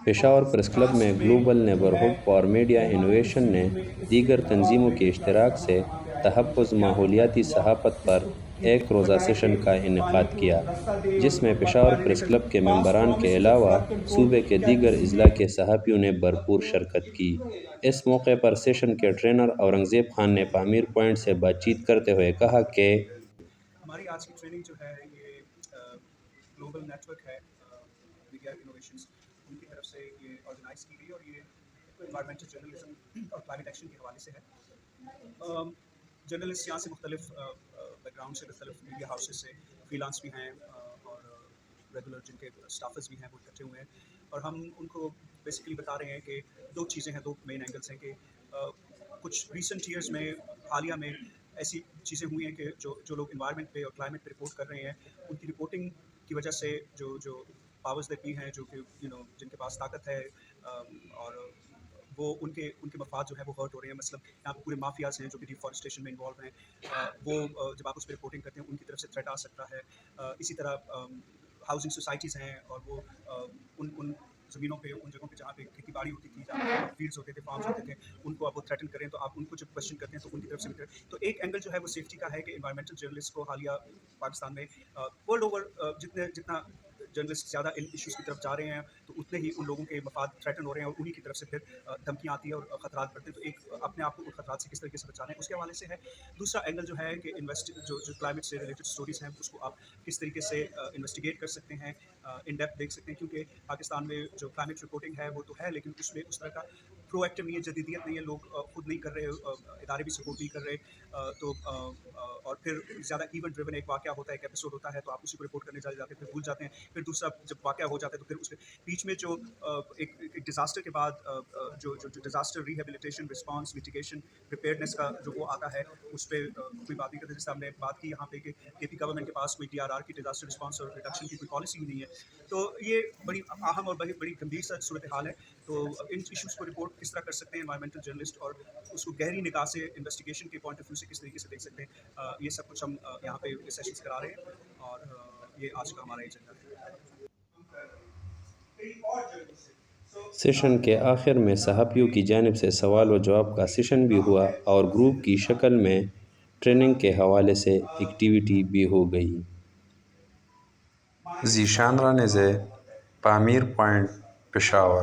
Peshawar press club میں global neighbourhood for media innovation نے دیگر تنظیموں کے اشتراک سے تحفظ ماحولیاتی صحافت پر ایک روزہ سیشن کا انعقاد کیا، جس میں پشاور پریس کلب کے ممبران کے علاوہ صوبے کے دیگر اضلاع کے صحافیوں نے بھرپور شرکت کی۔ اس موقع پر سیشن کے ٹرینر اورنگزیب خان نے پامیر پوائنٹ سے بات چیت کرتے ہوئے کہا کہ ہماری آج کی ٹریننگ جو ہے یہ گلوبل نیٹ ورک ہے میڈیا انوویشنز، ان کی طرف سے یہ آرگنائز کی گئی اور یہ انوائرمنٹل جرنلزم اور کلائمیٹ ایکشن کے حوالے سے ہے۔ جرنلسٹ یہاں سے مختلف بیک گراؤنڈ سے، مختلف میڈیا ہاؤسز سے، فری لانس بھی ہیں اور ریگولر جن کے اسٹافز بھی ہیں وہ اکٹھے ہوئے ہیں، اور ہم ان کو بیسیکلی بتا رہے ہیں کہ دو چیزیں ہیں، دو مین اینگلس ہیں کہ کچھ ریسنٹ ایئرز میں، حالیہ میں ایسی چیزیں ہوئی ہیں کہ جو لوگ انوائرمنٹ پہ اور کلائمیٹ پہ رپورٹ کر رہے ہیں، ان کی رپورٹنگ کی وجہ سے جو پاورز دیٹ بی ہیں، جو کہ جن کے پاس طاقت ہے اور وہ ان کے مفاد جو ہے وہ ہرٹ ہو رہے ہیں۔ مثلاً یہاں پہ پورے مافیاز ہیں جو کہ ڈیفارسٹیشن میں انوالو ہیں، وہ جب آپ اس پہ رپورٹنگ کرتے ہیں ان کی طرف سے تھریٹ آ سکتا ہے۔ اسی طرح ہاؤسنگ سوسائٹیز ہیں اور وہ ان زمینوں پہ، ان جگہوں پہ جہاں پہ کھیتی باڑی ہوتی تھی، جہاں پہ فیلڈز ہوتے تھے، فارمز ہوتے تھے، ان کو آپ وہ تھریٹن کریں تو آپ ان کو جب کوشچن کرتے ہیں تو ان کی طرف سے بھی تو ایک اینگل جو ہے وہ سیفٹی کا ہے کہ انوائرمنٹل جرنلسٹ کو حالیہ پاکستان میں ورلڈ اوور جتنا جرنلسٹ زیادہ ان ایشوز کی طرف جا رہے ہیں تو اتنے ہی ان لوگوں کے مفاد تھریٹن ہو رہے ہیں اور انہی کی طرف سے پھر دھمکیاں آتی ہیں اور خطرات بڑھتے ہیں۔ تو ایک اپنے آپ کو ان خطرات سے کس طریقے سے بچانا ہے اس کے حوالے سے ہے۔ دوسرا اینگل جو ہے کہ جو کلائمیٹ سے ریلیٹڈ اسٹوریز ہیں اس کو آپ کس طریقے سے انویسٹیگیٹ کر سکتے ہیں، ان ڈیپتھ دیکھ سکتے ہیں، کیونکہ پاکستان میں جو کلائمیٹ رپورٹنگ ہے وہ تو ہے لیکن اس میں اس طرح کا پرو ایکٹیو نہیں ہے، جدیدیت نہیں ہے، لوگ خود نہیں کر رہے، ادارے بھی سپورٹ نہیں کر رہے، تو اور پھر زیادہ ایونٹ ڈریون ایک واقعہ ہوتا ہے، ایک ایپیسوڈ ہوتا ہے تو آپ اسی کو رپورٹ کرنے چلے جاتے ہیں، پھر بھول جاتے ہیں، پھر دوسرا جب واقعہ ہو جاتا ہے تو پھر اس کے بیچ میں جو ایک ڈیزاسٹر کے بعد جو disaster rehabilitation, response, mitigation, preparedness کا جو وہ آتا ہے اس پہ کوئی بات نہیں کرتے۔ جیسے ہم نے بات کی یہاں پہ کہ کے پی گورنمنٹ کے پاس کوئی ڈی آر آر کی ڈیزاسٹر رسپانس اور ریڈکشن کی کوئی پالیسی ہی نہیں ہے، تو یہ بڑی اہم اور بڑی گمبھیر صورتحال ہے۔ تو ان ایشوز کو رپورٹ کس طرح کر سکتے ہیں انوائرمنٹل جرنلسٹ اور اس کو گہری نگاہ سے انویسٹیگیشن کے پوائنٹ آف ویو سے کس طریقے سے دیکھ سکتے ہیں، یہ سب کچھ ہم یہاں پہ سیشنز کرا رہے ہیں اور یہ آج کا ہمارا ایجنڈا ہے۔ سیشن کے آخر میں صحافیوں کی جانب سے سوال و جواب کا سیشن بھی ہوا اور گروپ کی شکل میں ٹریننگ کے حوالے سے ایکٹیویٹی بھی ہو گئی۔ ذیشان رانیزے، پامیر پوائنٹ، پشاور۔